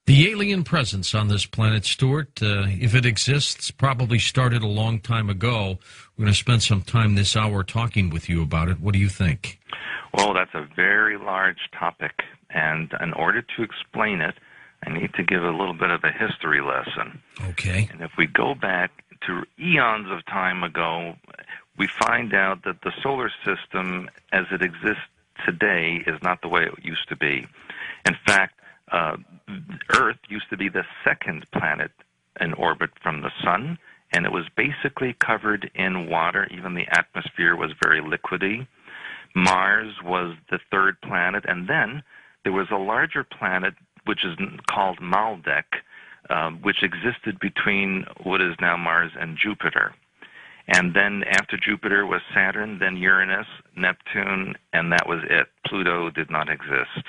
The alien presence on this planet, Stuart, if it exists, probably started a long time ago. We're going to spend some time this hour talking with you about it. What do you think? Well, that's a very large topic, and in order to explain it, I need to give a little bit of a history lesson. Okay. And if we go back to eons of time ago, we find out that the solar system as it exists today is not the way it used to be. In fact, Earth used to be the second planet in orbit from the sun, and it was basically covered in water. Even the atmosphere was very liquidy. Mars was the third planet, and then there was a larger planet which is called Maldek, which existed between what is now Mars and Jupiter. And then after Jupiter was Saturn, then Uranus, Neptune, and that was it. Pluto did not exist.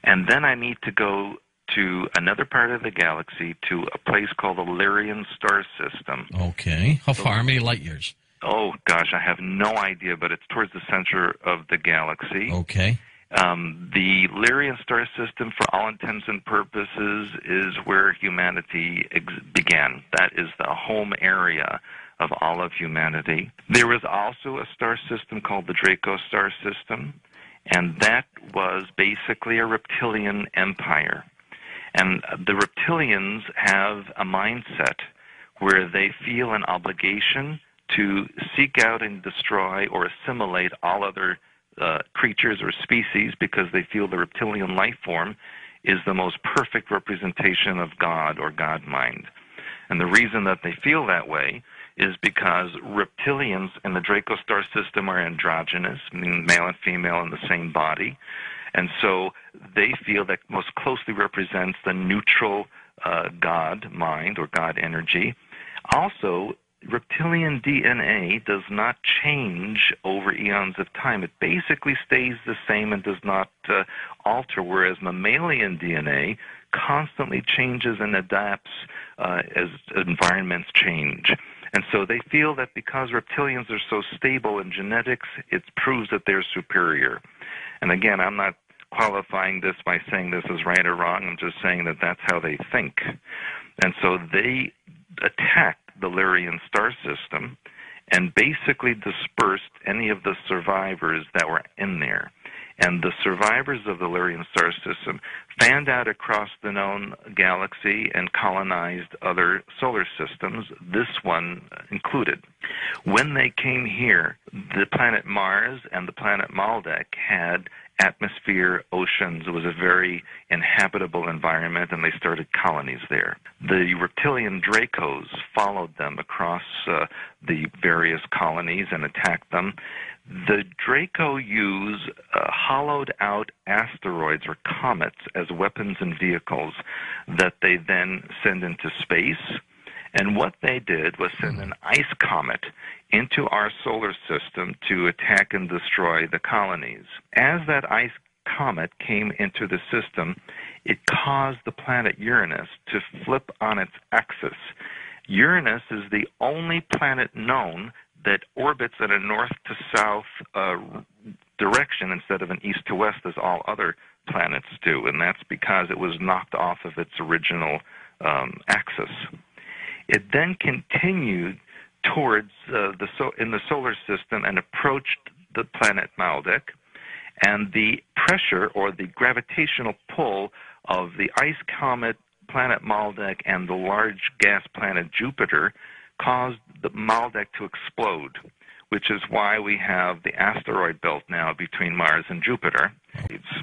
And then I need to go to another part of the galaxy, to a place called the Lyrian star system. Okay. How far? How many light years? Oh, gosh, I have no idea, but it's towards the center of the galaxy. Okay. The Lyrian star system, for all intents and purposes, is where humanity began. That is the home area of all of humanity. There was also a star system called the Draco star system, and that was basically a reptilian empire. And the reptilians have a mindset where they feel an obligation to seek out and destroy or assimilate all other creatures or species, because they feel the reptilian life form is the most perfect representation of God or God mind. And the reason that they feel that way is because reptilians in the Draco star system are androgynous, meaning male and female in the same body. And so they feel that most closely represents the neutral God mind or God energy. Also, reptilian DNA does not change over eons of time. It basically stays the same and does not alter, whereas mammalian DNA constantly changes and adapts as environments change. And so they feel that because reptilians are so stable in genetics, it proves that they're superior. And again, I'm not qualifying this by saying this is right or wrong. I'm just saying that that's how they think. And so they attacked the Lyrian star system and basically dispersed any of the survivors that were in there. And the survivors of the Lyrian star system fanned out across the known galaxy and colonized other solar systems, this one included. When they came here, the planet Mars and the planet Maldek had atmosphere, oceans. It was a very inhabitable environment, and they started colonies there. The reptilian Dracos followed them across the various colonies and attacked them. The Draco use hollowed-out asteroids or comets as weapons and vehicles that they then send into space. And what they did was send an ice comet into our solar system to attack and destroy the colonies. As that ice comet came into the system, it caused the planet Uranus to flip on its axis. Uranus is the only planet known that orbits in a north to south direction instead of an east to west as all other planets do, and that's because it was knocked off of its original axis. It then continued towards in the solar system and approached the planet Maldek, and the pressure or the gravitational pull of the ice comet, planet Maldek, and the large gas planet Jupiter caused the Maldek to explode, which is why we have the asteroid belt now between Mars and Jupiter.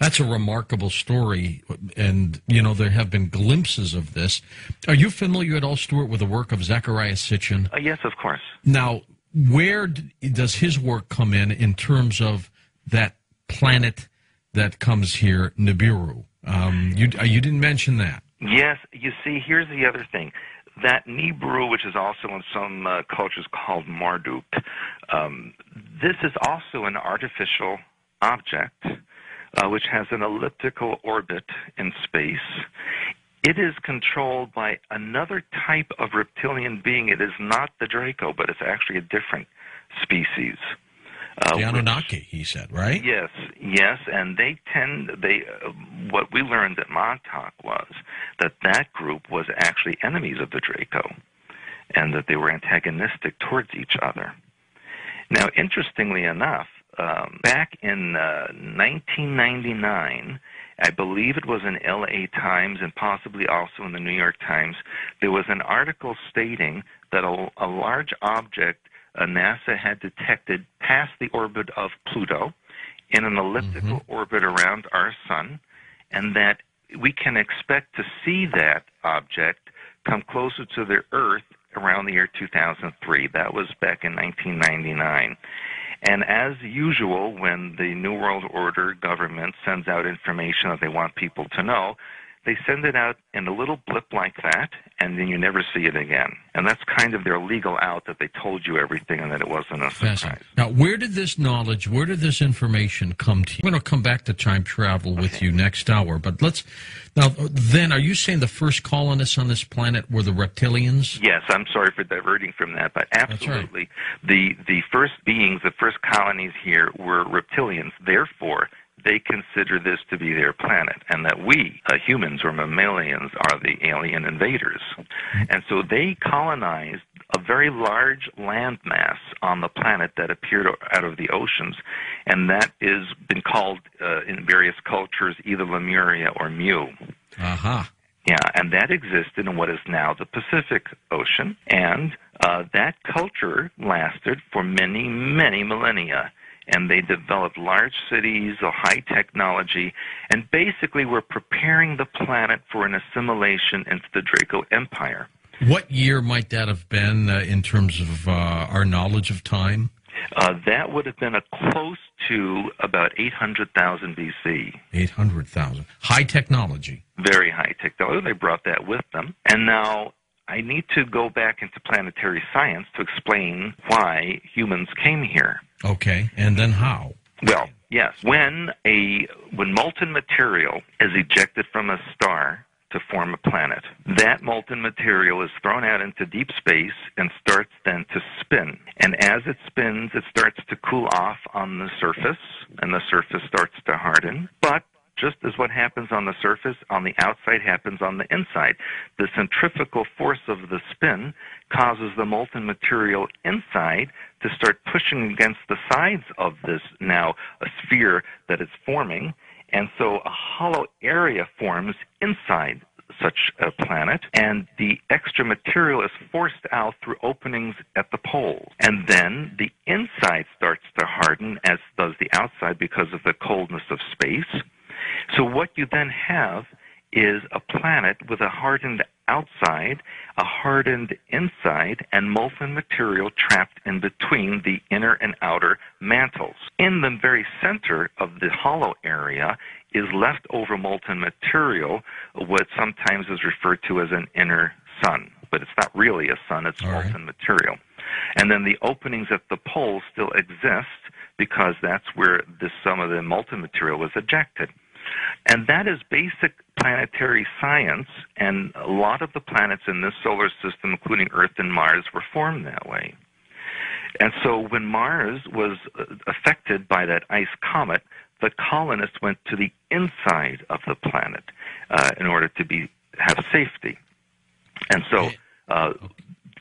That's a remarkable story, and, you know, there have been glimpses of this. Are you familiar at all, Stuart, with the work of Zecharia Sitchin? Yes, of course. Now, where does his work come in terms of that planet that comes here, Nibiru? You didn't mention that. Yes, you see, here's the other thing. That Nibiru, which is also in some cultures called Marduk, this is also an artificial object which has an elliptical orbit in space. It is controlled by another type of reptilian being. It is not the Draco, but it's actually a different species. The Anunnaki, he said, right? Yes, yes, and what we learned at Montauk was that group was actually enemies of the Draco, and that they were antagonistic towards each other. Now, interestingly enough, back in 1999, I believe it was in LA Times and possibly also in the New York Times, there was an article stating that a large object NASA had detected past the orbit of Pluto in an elliptical orbit around our sun, and that we can expect to see that object come closer to the Earth around the year 2003. That was back in 1999. And as usual, when the New World Order government sends out information that they want people to know, they send it out in a little blip like that, and then you never see it again. And that's kind of their legal out, that they told you everything and that it wasn't a surprise. Now, where did this knowledge, where did this information come to you? I'm going to come back to time travel with you next hour, but then, are you saying the first colonists on this planet were the reptilians? Yes, I'm sorry for diverting from that, but absolutely. Right. The first beings, the first colonies here were reptilians. Therefore, they consider this to be their planet, and that we, humans or mammalians, are the alien invaders. And so they colonized a very large landmass on the planet that appeared out of the oceans, and that has been called in various cultures either Lemuria or Mu. Yeah, and that existed in what is now the Pacific Ocean, and that culture lasted for many, many millennia. And they developed large cities, a high technology, and basically were preparing the planet for an assimilation into the Draco Empire. What year might that have been in terms of our knowledge of time? That would have been close to about 800,000 BC. 800,000. High technology. Very high technology. They brought that with them. And now I need to go back into planetary science to explain why humans came here. Okay, and then how? Well, yes. When molten material is ejected from a star to form a planet, that molten material is thrown out into deep space and starts then to spin. And as it spins, it starts to cool off on the surface, and the surface starts to harden. But just as what happens on the surface, on the outside happens on the inside. The centrifugal force of the spin causes the molten material inside to start pushing against the sides of this now a sphere that is forming, and so a hollow area forms inside such a planet, and the extra material is forced out through openings at the poles. And then the inside starts to harden, as does the outside, because of the coldness of space. So what you then have is a planet with a hardened outside, a hardened inside, and molten material trapped in between the inner and outer mantles. In the very center of the hollow area is leftover molten material, what sometimes is referred to as an inner sun. But it's not really a sun, it's molten material. And then the openings at the poles still exist because that's where some of the molten material was ejected. And that is basic planetary science, and a lot of the planets in this solar system, including Earth and Mars, were formed that way. And so when Mars was affected by that ice comet, the colonists went to the inside of the planet in order to have safety. And so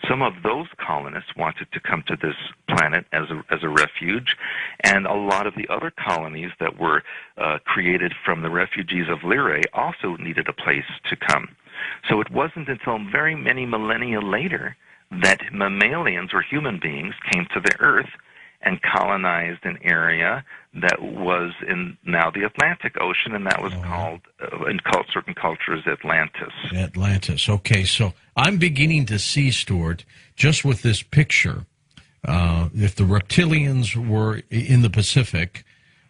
some of those colonists wanted to come to this planet as a refuge, and a lot of the other colonies that were created from the refugees of Lyrae also needed a place to come. So it wasn't until very many millennia later that mammalians or human beings came to the Earth and colonized an area that was in now the Atlantic Ocean, and that was called, in certain cultures, Atlantis. Atlantis. Okay, so I'm beginning to see, Stuart, just with this picture, if the reptilians were in the Pacific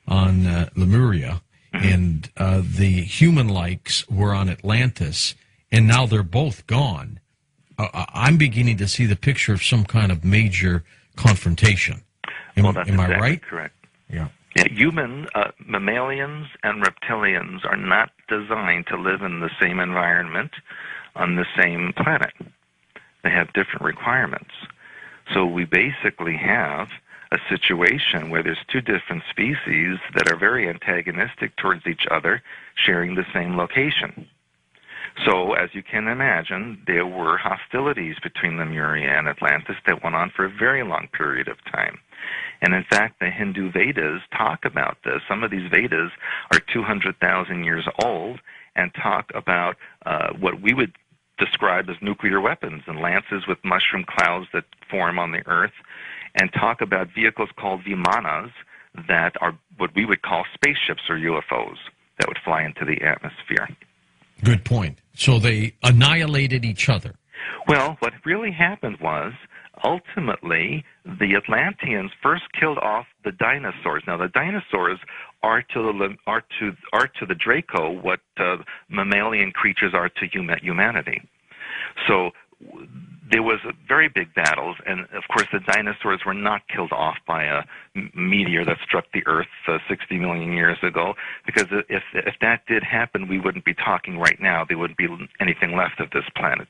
on Lemuria, and the human-likes were on Atlantis, and now they're both gone, I'm beginning to see the picture of some kind of major confrontation. Well, that's am I exactly right? Correct. Yeah. Mammalians and reptilians are not designed to live in the same environment on the same planet. They have different requirements. So we basically have a situation where there's two different species that are very antagonistic towards each other, sharing the same location. So, as you can imagine, there were hostilities between Lemuria and Atlantis that went on for a very long period of time. And in fact, the Hindu Vedas talk about this. Some of these Vedas are 200,000 years old and talk about what we would describe as nuclear weapons and lances with mushroom clouds that form on the Earth, and talk about vehicles called vimanas that are what we would call spaceships or UFOs that would fly into the atmosphere. Good point. So they annihilated each other. Well, what really happened was, ultimately, the Atlanteans first killed off the dinosaurs. Now, the dinosaurs are to the Draco what mammalian creatures are to humanity. So there was very big battles, and of course the dinosaurs were not killed off by a meteor that struck the Earth 60 million years ago, because if that did happen, we wouldn't be talking right now. There wouldn't be anything left of this planet.